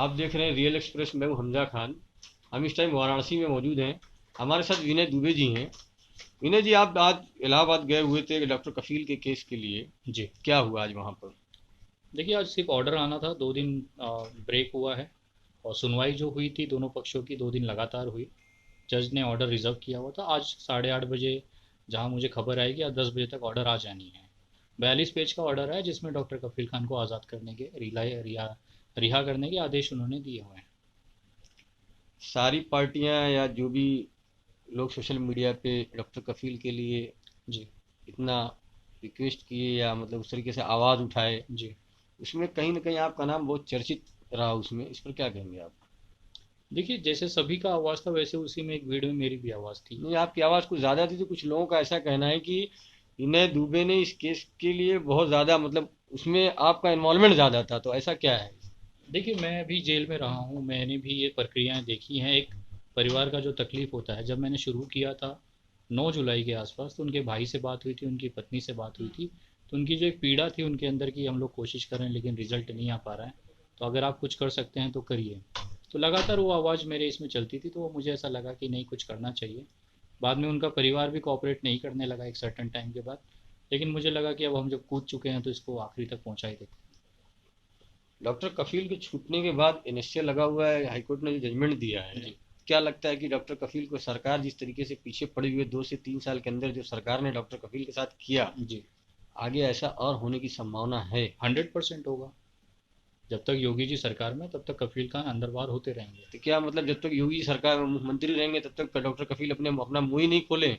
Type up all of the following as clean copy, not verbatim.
आप देख रहे हैं रियल एक्सप्रेस। मैं हूं हमजा खान। हम इस टाइम वाराणसी में मौजूद हैं। हमारे साथ विनय दुबे जी हैं। विनय जी, आप आज इलाहाबाद गए हुए थे डॉक्टर कफील के केस के लिए। जी। क्या हुआ आज वहाँ पर? देखिए, आज सिर्फ ऑर्डर आना था। 2 दिन ब्रेक हुआ है। और सुनवाई जो हुई थी दोनों पक्षों की 2 दिन लगातार हुई। जज ने ऑर्डर रिजर्व किया हुआ था आज 8:30 बजे। जहां मुझे खबर आई कि आज 10 बजे तक ऑर्डर आ जानी है। 42 पेज का ऑर्डर है जिसमें डॉक्टर कफील खान को आज़ाद करने के रिहा करने के आदेश उन्होंने दिए हुए हैं। सारी पार्टियां या जो भी लोग सोशल मीडिया पे डॉक्टर कफील के लिए जी। इतना रिक्वेस्ट किए या मतलब उस तरीके से आवाज़ उठाए, जी। उसमें कहीं ना कहीं आपका नाम बहुत चर्चित रहा। उसमें इस पर क्या कहेंगे आप? देखिए, जैसे सभी का आवाज़ था वैसे उसी में एक वीडियो में मेरी भी आवाज़ थी। नहीं, आपकी आवाज़ कुछ ज़्यादा थी, तो कुछ लोगों का ऐसा कहना है कि विनय दुबे ने इस केस के लिए बहुत ज़्यादा मतलब उसमें आपका इन्वॉल्वमेंट ज़्यादा था, तो ऐसा क्या है? देखिए, मैं भी जेल में रहा हूँ, मैंने भी ये प्रक्रियाएं देखी हैं। एक परिवार का जो तकलीफ होता है, जब मैंने शुरू किया था 9 जुलाई के आसपास, तो उनके भाई से बात हुई थी, उनकी पत्नी से बात हुई थी। तो उनकी जो एक पीड़ा थी उनके अंदर की, हम लोग कोशिश कर रहे हैं लेकिन रिजल्ट नहीं आ पा रहा है। तो अगर आप कुछ कर सकते हैं तो करिए। तो लगातार वो आवाज़ मेरे इसमें चलती थी, तो मुझे ऐसा लगा कि नहीं, कुछ करना चाहिए। बाद में उनका परिवार भी कोऑपरेट नहीं करने लगा एक सर्टन टाइम के बाद। लेकिन मुझे लगा कि अब हम जब कूद चुके हैं तो इसको आखिरी तक पहुंचा ही देते डॉक्टर कफील के छूटने के बाद एनएसए लगा हुआ है, हाईकोर्ट ने जो जजमेंट दिया हैं। है, जी। क्या लगता है कि डॉक्टर कफील को सरकार जिस तरीके से पीछे पड़ी हुई है, 2 से 3 साल के अंदर जो सरकार ने डॉक्टर कफील के साथ किया, जी। आगे ऐसा और होने की संभावना है? 100% होगा। जब तक योगी जी सरकार में, तब तक कफील खान अंदर बाहर होते रहेंगे। तो क्या मतलब जब तक योगी सरकार में मुख्यमंत्री रहेंगे तब तक डॉक्टर कफील अपने अपना मुंह ही नहीं खोले?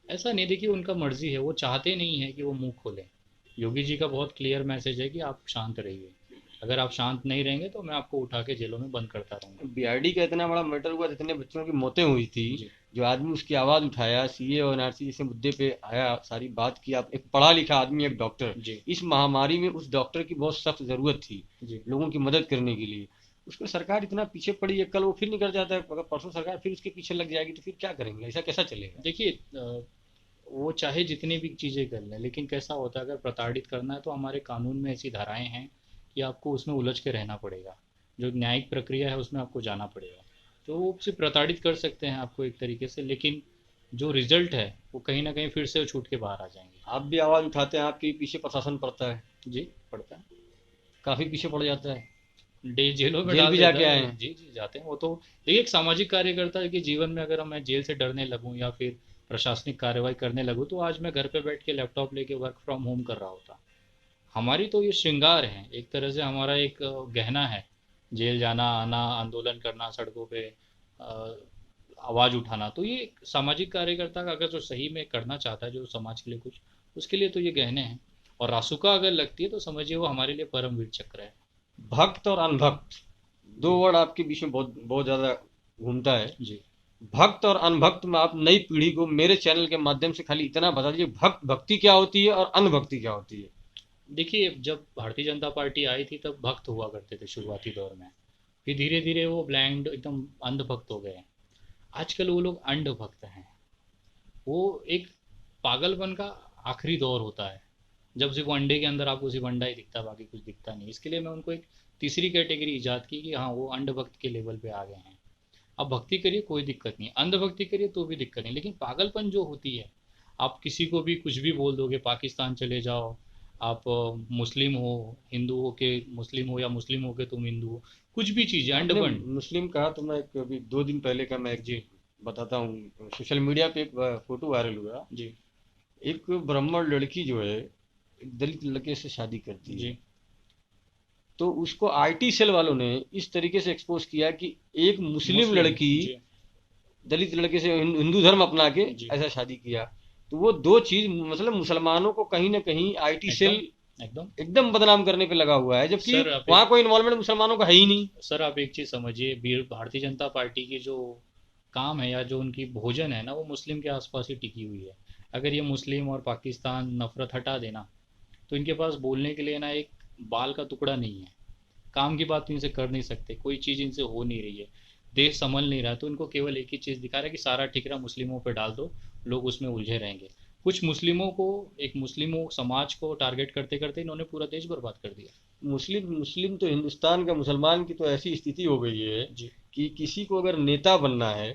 ऐसा नहीं, देखिए उनका मर्जी है, वो चाहते नहीं है कि वो मुंह खोलें। योगी जी का बहुत क्लियर मैसेज है कि आप शांत रहिए। अगर आप शांत नहीं रहेंगे तो मैं आपको उठा के जेलों में बंद करता रहूँगा। बीआरडी का इतना बड़ा मैटर हुआ, जितने बच्चों की मौतें हुई थी, जी। जो आदमी उसकी आवाज उठाया, सीए और एनआरसी जैसे मुद्दे पे आया, सारी बात की, आप एक पढ़ा लिखा आदमी, एक डॉक्टर, जी। इस महामारी में उस डॉक्टर की बहुत सख्त जरूरत थी जी। लोगों की मदद करने के लिए। उसको सरकार इतना पीछे पड़ी है, कल वो फिर निकल जाता है, अगर परसों सरकार फिर उसके पीछे लग जाएगी तो फिर क्या करेंगे? ऐसा कैसा चलेगा? देखिए, वो चाहे जितनी भी चीज़ें कर लें, लेकिन कैसा होता है, अगर प्रताड़ित करना है तो हमारे कानून में ऐसी धाराएं हैं कि आपको उसमें उलझ के रहना पड़ेगा। जो न्यायिक प्रक्रिया है उसमें आपको जाना पड़ेगा। तो वो सिर्फ प्रताड़ित कर सकते हैं आपको एक तरीके से, लेकिन जो रिजल्ट है वो कहीं ना कहीं फिर से छूट के बाहर आ जाएंगे। आप भी आवाज उठाते हैं, आपके पीछे प्रशासन पड़ता है, जी। पड़ता है। काफी पीछे पड़ जाता है। डे जेलों में जेल डाल भी देता जाके आए है। हैं? जी जी, जाते हैं वो तो। देखिए, एक सामाजिक कार्यकर्ता है कि जीवन में अगर मैं जेल से डरने लगूं या फिर प्रशासनिक कार्रवाई करने लगूं, तो आज मैं घर पे बैठ के लैपटॉप लेके वर्क फ्रॉम होम कर रहा होता। हमारी तो ये श्रृंगार है एक तरह से, हमारा एक गहना है। जेल जाना आना, आंदोलन करना सड़कों पे, अ, आवाज़ उठाना, तो ये एक सामाजिक कार्यकर्ता का अगर जो सही में करना चाहता है जो समाज के लिए कुछ, उसके लिए तो ये गहने हैं। और रासुका अगर लगती है तो समझिए वो हमारे लिए परमवीर चक्र है। भक्त और अनभक्त, दो जी। वर्ड आपके बीच में बहुत बहुत ज्यादा घूमता है। जी। भक्त और अनभक्त में आप नई पीढ़ी को मेरे चैनल के माध्यम से खाली इतना बता दीजिए, भक्त भक्ति क्या होती है और अनभक्ति क्या होती है? देखिए, जब भारतीय जनता पार्टी आई थी तब भक्त हुआ करते थे शुरुआती दौर में। फिर धीरे धीरे वो ब्लाइंड एकदम अंधभक्त हो गए। आजकल वो लोग अंध भक्त हैं। वो एक पागलपन का आखिरी दौर होता है, जब सिर्फ वो अंडे के अंदर आपको सिर्फ अंडा ही दिखता है, बाकी कुछ दिखता नहीं। इसके लिए मैं उनको एक तीसरी कैटेगरी ईजाद की कि हाँ, वो अंध भक्त के लेवल पे आ गए हैं। आप भक्ति करिए, कोई दिक्कत नहीं, अंधभक्ति करिए तो भी दिक्कत नहीं, लेकिन पागलपन जो होती है, आप किसी को भी कुछ भी बोल दोगे, पाकिस्तान चले जाओ, आप मुस्लिम हो, हिंदू हो के मुस्लिम हो, या मुस्लिम हो के तुम हिंदू हो, कुछ भी चीज़ें आपने अंडपन। मुस्लिम कहा तो मैं एक अभी 2 दिन पहले का मैं एक जी। बताता हूँ। सोशल मीडिया पे एक फोटो वायरल हुआ। जी। एक ब्राह्मण लड़की जो है, एक दलित लड़के से शादी करती है, जी। तो उसको आईटी सेल वालों ने इस तरीके से एक्सपोज किया कि एक मुस्लिम मुस्लिम। लड़की जी। दलित लड़के से हिंदू धर्म अपना के जी। ऐसा शादी किया। तो वो दो चीज मतलब मुसलमानों को कहीं ना कहीं आईटी सेल एकदम। एकदम। एकदम बदनाम करने पे लगा हुआ है, जबकि सर आप वहां एक कोई इन्वॉल्वमेंट मुसलमानों का है ही नहीं। सर आप एक चीज़ समझिए, भारतीय जनता पार्टी की जो काम है या जो उनकी भोजन है ना, वो मुस्लिम के आसपास ही टिकी हुई है। अगर ये मुस्लिम और पाकिस्तान नफरत हटा देना, तो इनके पास बोलने के लिए ना एक बाल का टुकड़ा नहीं है। काम की बात तो इनसे कर नहीं सकते, कोई चीज़ इनसे हो नहीं रही है, देश संभल नहीं रहा, तो इनको केवल एक ही चीज़ दिखा रहा है कि सारा ठिकरा मुस्लिमों पे डाल दो, लोग उसमें उलझे रहेंगे। कुछ मुस्लिमों को, एक मुस्लिमों समाज को टारगेट करते करते इन्होंने पूरा देश बर्बाद कर दिया। मुस्लिम तो हिंदुस्तान का, मुसलमान की तो ऐसी स्थिति हो गई है जी कि किसी को अगर नेता बनना है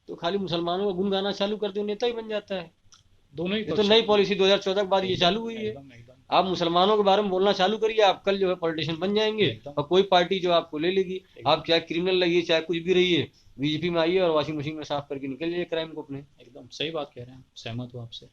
तो खाली मुसलमानों का गुण गाना चालू कर दो, नेता ही बन जाता है। दोनों ही ये तो पक्ष नई हैं। पॉलिसी 2014 के बाद ये एकदम चालू हुई है। एकदम एकदम आप मुसलमानों के बारे में बोलना चालू करिए, आप कल जो है पॉलिटिशियन बन जाएंगे एकदम और कोई पार्टी जो आपको ले लेगी। एकदम आप चाहे क्रिमिनल रहिए, चाहे कुछ भी रहिए, बीजेपी में आइए और वॉशिंग मशीन में साफ करके निकल जाइए क्राइम को अपने। एकदम सही बात कह रहे हैं, सहमत हूँ आपसे।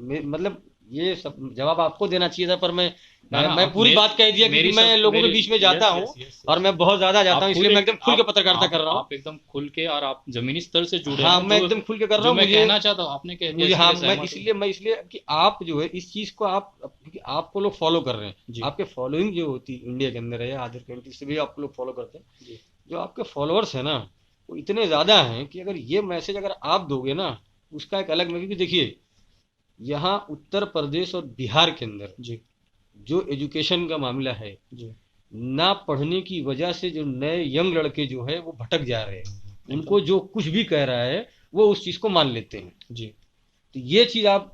मतलब ये सब जवाब आपको देना चाहिए था, पर मैं ना ना, मैं आप पूरी बात कह दिया क्योंकि मैं लोगों के बीच में जाता हूँ और मैं बहुत ज्यादा जाता हूँ, इसलिए मैं एकदम खुल के पत्रकारिता कर रहा हूँ। आप एकदम खुल के, और आप जमीनी स्तर से जुड़े हाँ, हैं। मैं जो एकदम खुल के कर रहा जो हूँ। मैं मुझे कहना चाहता हूँ आपने कह दिया, मुझे हाँ, इसलिए मैं सहमत हूँ। इसलिए कि आप जो है इस चीज को आप, क्योंकि आपको लोग फॉलो कर रहे हैं, जी आपके फॉलोइंग जो होती है इंडिया के अंदर है, अदर कंट्री से भी आपको लोग फॉलो करते हैं। जी जो आपके फॉलोअर्स है ना, वो इतने ज्यादा हैं कि अगर ये मैसेज अगर आप दोगे ना, उसका एक अलग में, क्योंकि देखिए यहाँ उत्तर प्रदेश और बिहार के अंदर जी जो एजुकेशन का मामला है, जी ना पढ़ने की वजह से जो नए यंग लड़के जो है वो भटक जा रहे हैं। उनको जो कुछ भी कह रहा है वो उस चीज को मान लेते हैं। जी तो ये चीज आप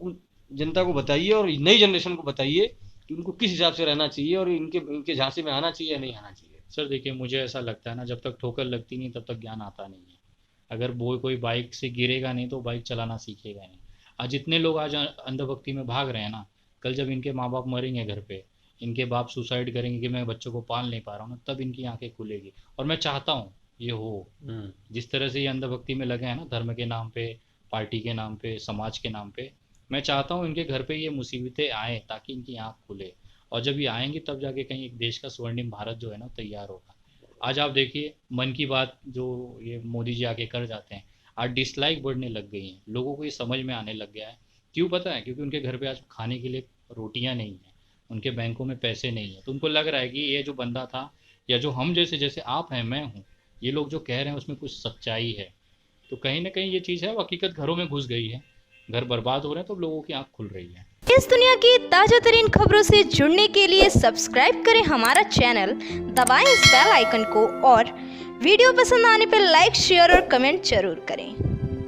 जनता को बताइए और नई जनरेशन को बताइए कि उनको किस हिसाब से रहना चाहिए और इनके झांसे में आना चाहिए या नहीं आना चाहिए। सर देखिए, मुझे ऐसा लगता है ना, जब तक ठोकर लगती नहीं तब तक ज्ञान आता नहीं है। अगर वो कोई बाइक से गिरेगा नहीं तो बाइक चलाना सीखेगा नहीं। आज जितने लोग आज अंधभक्ति में भाग रहे हैं ना, कल जब इनके माँ बाप मरेंगे घर पे, इनके बाप सुसाइड करेंगे कि मैं बच्चों को पाल नहीं पा रहा हूँ ना, तब इनकी आंखें खुलेगी। और मैं चाहता हूँ ये हो। जिस तरह से ये अंधभक्ति में लगे हैं ना, धर्म के नाम पे, पार्टी के नाम पे, समाज के नाम पे, मैं चाहता हूँ इनके घर पे ये मुसीबतें आए ताकि इनकी आंख खुले। और जब ये आएंगी तब जाके कहीं एक देश का स्वर्णिम भारत जो है ना तैयार होगा। आज आप देखिए, मन की बात जो ये मोदी जी आके कर जाते हैं, आज डिसलाइक बढ़ने लग गई हैं। लोगों को ये समझ में आने लग गया है। क्यों पता है? क्योंकि उनके घर पे आज खाने के लिए रोटियां नहीं है, उनके बैंकों में पैसे नहीं है। तो उनको लग रहा है कि ये जो बंदा था, या जो हम जैसे, जैसे आप हैं, मैं हूँ, ये लोग जो कह रहे हैं उसमें कुछ सच्चाई है। तो कहीं ना कहीं ये चीज़ है, हकीकत घरों में घुस गई है, घर बर्बाद हो रहे हैं, तो लोगों की आंख खुल रही है। इस दुनिया की ताजा तरीन खबरों से जुड़ने के लिए सब्सक्राइब करें हमारा चैनल, दबाएं इस बेल आइकन को और वीडियो पसंद आने पर लाइक, शेयर और कमेंट जरूर करें।